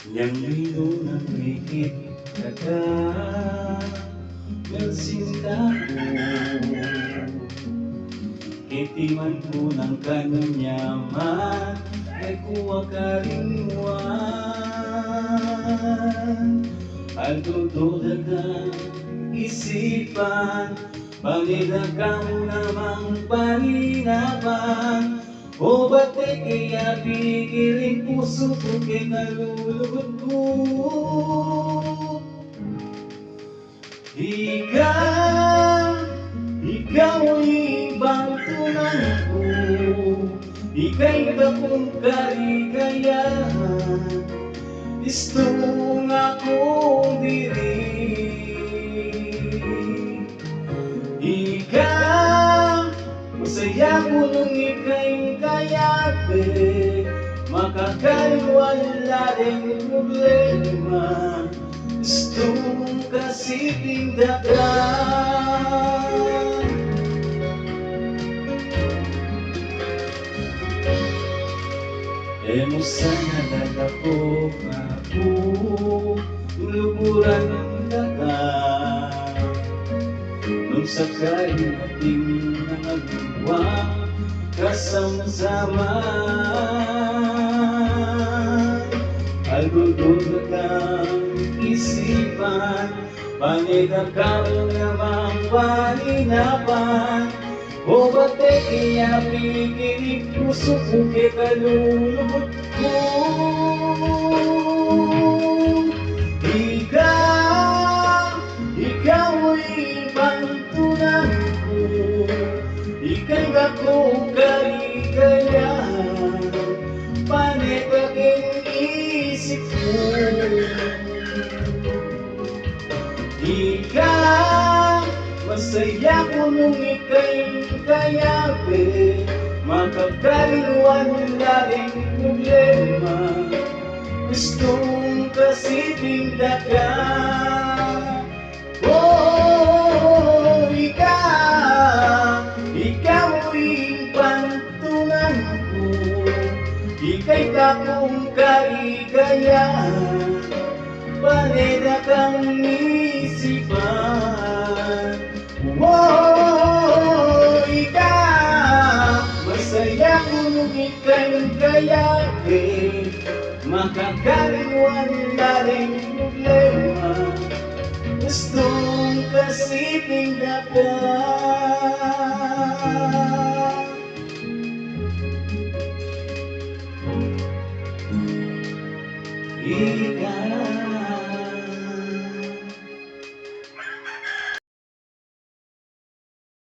Yang bilu ng higit daga ng sinta ko, itiman ko ng kanyaman ay kuwa karingwan. Aldudo dagang isipan, pangidagam namang paninapan. O ba't kaya pigiling puso ko kay nalulugod ko? Ikaw ibang tunay ko, ika'y iba kong kaligayahan. Gusto nga kong diri, ikaw masaya ko nung ika'y kayapi. Makakaliwala rin problema, gusto mong kasi tindakan. Mo sana nalapok ako, luburan ng daga. Nung sakay nating nangagawa kasama-sama, algudod ang isipan, panidagam namang paninapan. O ba't kaya pigiling puso ko kay kalulugod ko? Ikaw ibang tunay ko, ika'y iba kong kaligayahan. Panitaging isip ko, masaya ko nung ika'y kayapi. Makakaliwan na rin problema, gustong kasi tindakan. Oh, ikaw ibang tunay ko, ika'y takong kaligayahan. Panidagam isipan. Oh, ikaw masaya ko nung ika'y kayapi. Makakaliwan na rin problema, gustong kasi tindakan. Ikaw